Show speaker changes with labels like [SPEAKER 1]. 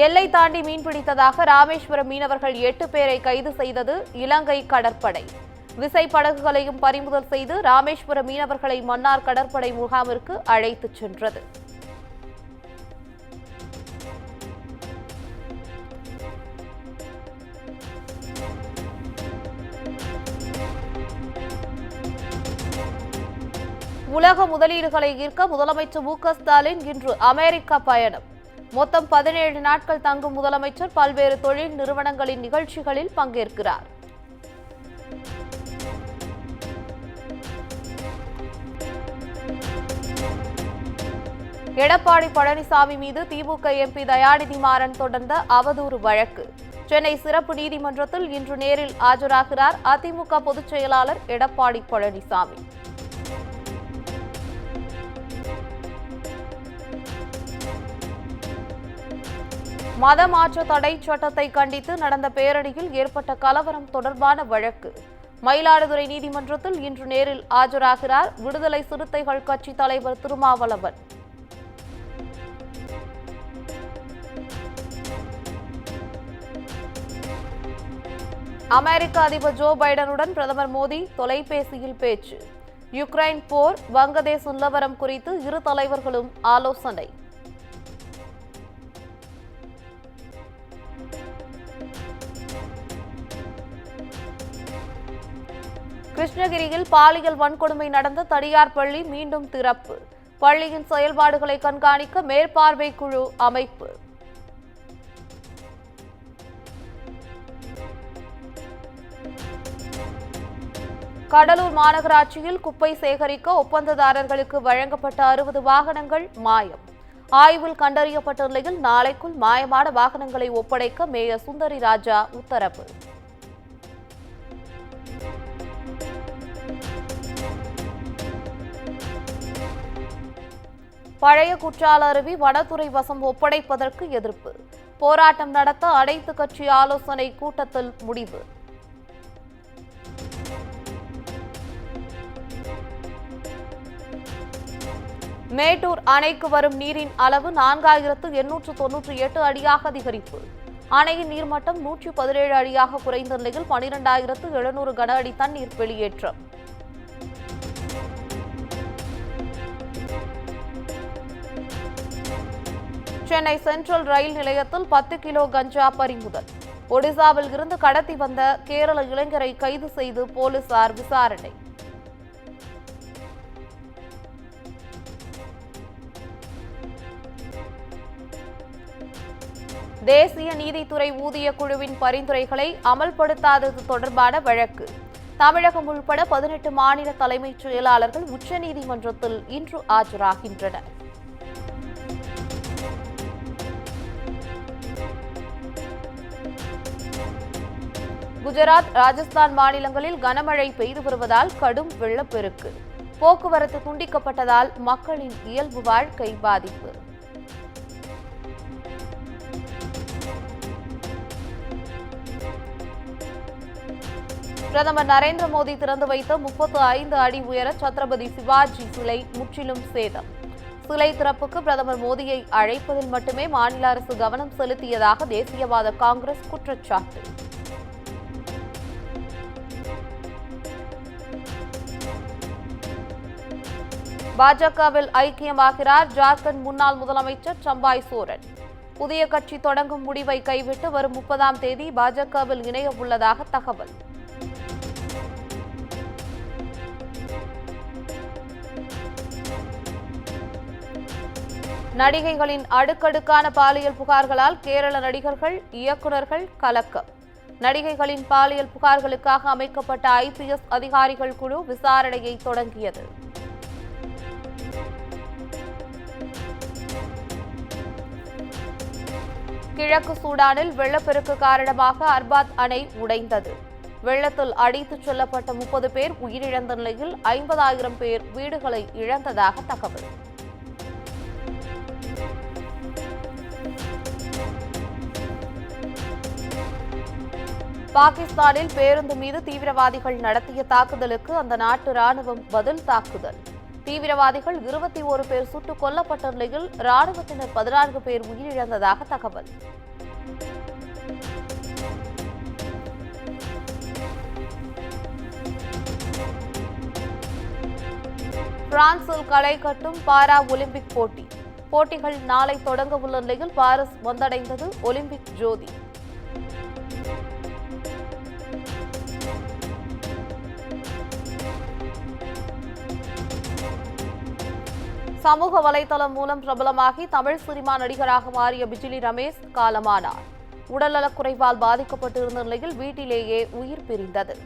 [SPEAKER 1] எல்லை தாண்டி மீன்பிடித்ததாக ராமேஸ்வரம் மீனவர்கள் 8 பேரை கைது செய்தது இலங்கை கடற்படை. விசைப்படகுகளையும் பறிமுதல் செய்து ராமேஸ்வரம் மீனவர்களை மன்னார் கடற்படை முகாமிற்கு அழைத்துச் சென்றது. உலக முதலீடுகளை ஈர்க்க முதலமைச்சர் மு.க. ஸ்டாலின் இன்று அமெரிக்கா பயணம். மொத்தம் 17 நாட்கள் தங்கும் முதலமைச்சர் பல்வேறு தொழில் நிறுவனங்களின் நிகழ்ச்சிகளில் பங்கேற்கிறார். எடப்பாடி பழனிசாமி மீது திமுக எம்பி தயாநிதி மாறன் தொடர்ந்த அவதூறு வழக்கு. சென்னை சிறப்பு நீதிமன்றத்தில் இன்று நேரில் ஆஜராகிறார் அதிமுக பொதுச் செயலாளர் எடப்பாடி பழனிசாமி. மதமாற்ற தடை சட்டத்தை கண்டித்து நடந்த பேரணியில் ஏற்பட்ட கலவரம் தொடர்பான வழக்கு. மயிலாடுதுறை நீதிமன்றத்தில் இன்று நேரில் ஆஜராகிறார் விடுதலை சிறுத்தைகள் கட்சி தலைவர் திருமாவளவன். அமெரிக்க அதிபர் ஜோ பைடனுடன் பிரதமர் மோடி தொலைபேசியில் பேச்சு. யுக்ரைன் போர், வங்கதேச நிலவரம் குறித்து இரு தலைவர்களும் ஆலோசனை. கிருஷ்ணகிரியில் பாலியல் வன்கொடுமை நடந்த தனியார் பள்ளி மீண்டும் திறப்பு. பள்ளியின் செயல்பாடுகளை கண்காணிக்க மேற்பார்வை குழு அமைப்பு. கடலூர் மாநகராட்சியில் குப்பை சேகரிக்க ஒப்பந்ததாரர்களுக்கு வழங்கப்பட்ட 60 வாகனங்கள் மாயம். ஆய்வில் கண்டறியப்பட்ட நிலையில் நாளைக்குள் மாயமான வாகனங்களை ஒப்படைக்க மேயர் சுந்தரி ராஜா உத்தரவு. பழைய குற்றால அருவி வனத்துறை வசம் ஒப்படைப்பதற்கு எதிர்ப்பு. போராட்டம் நடத்த அனைத்து கட்சி ஆலோசனை கூட்டத்தில் முடிவு. மேட்டூர் அணைக்கு வரும் நீரின் அளவு 4898 அடியாக அதிகரிப்பு. அணையின் நீர்மட்டம் 117 அடியாக குறைந்த நிலையில் 12700 கன அடி தண்ணீர் வெளியேற்றம். சென்னை சென்ட்ரல் ரயில் நிலையத்தில் 10 கிலோ கஞ்சா பறிமுதல். ஒடிசாவில் இருந்து கடத்தி வந்த கேரள இளைஞரை கைது செய்து போலீசார் விசாரணை. தேசிய நீதித்துறை ஊதிய குழுவின் பரிந்துரைகளை அமல்படுத்தாதது தொடர்பான வழக்கு. தமிழகம் உள்பட 18 மாநில தலைமைச் செயலாளர்கள் உச்சநீதிமன்றத்தில் இன்று ஆஜராகின்றனர். குஜராத், ராஜஸ்தான் மாநிலங்களில் கனமழை பெய்து வருவதால் கடும் வெள்ளப்பெருக்கு. போக்குவரத்து துண்டிக்கப்பட்டதால் மக்களின் இயல்பு வாழ்க்கை பாதிப்பு. பிரதமர் நரேந்திர மோடி திறந்து வைத்த 35 அடி உயர சத்ரபதி சிவாஜி சிலை முற்றிலும் சேதம். சிலை திறப்புக்கு பிரதமர் மோடியை அழைப்பதில் மட்டுமே மாநில அரசு கவனம் செலுத்தியதாக தேசியவாத காங்கிரஸ் குற்றச்சாட்டு. பாஜகவில் ஐக்கியமாகிறார் ஜார்க்கண்ட் முன்னாள் முதலமைச்சர் சம்பாய் சோரன். புதிய கட்சி தொடங்கும் முடிவை கைவிட்டு வரும் 30ஆம் தேதி பாஜகவில் இணைய உள்ளதாக தகவல். நடிகைகளின் அடுக்கடுக்கான பாலியல் புகார்களால் கேரள நடிகர்கள், இயக்குநர்கள் கலக்கம். நடிகைகளின் பாலியல் புகார்களுக்காக அமைக்கப்பட்ட IPS அதிகாரிகள் குழு விசாரணையை தொடங்கியது. கிழக்கு சூடானில் வெள்ளப்பெருக்கு காரணமாக அர்பாத் அணை உடைந்தது. வெள்ளத்தில் அடித்துச் செல்லப்பட்ட 30 பேர் உயிரிழந்த நிலையில் 50,000 பேர் வீடுகளை இழந்ததாக தகவல். பாகிஸ்தானில் பேருந்து மீது தீவிரவாதிகள் நடத்திய தாக்குதலுக்கு அந்த நாட்டு ராணுவம் பதில் தாக்குதல். தீவிரவாதிகள் 21 பேர் சுட்டுக் கொல்லப்பட்ட நிலையில் ராணுவத்தினர் 14 பேர் உயிரிழந்ததாக தகவல். பிரான்சில் களை கட்டும் பாரா ஒலிம்பிக் போட்டிகள் நாளை தொடங்க உள்ள நிலையில் பாரிஸ் வந்தடைந்தது ஒலிம்பிக் ஜோதி. சமூக வலைதளம் மூலம் பிரபலமாகி தமிழ் சினிமா நடிகராக மாறிய பிஜிலி ரமேஷ் காலமானார். உடல்நலக்குறைவால் பாதிக்கப்பட்டிருந்த நிலையில் வீட்டிலேயே உயிர் பிரிந்தது.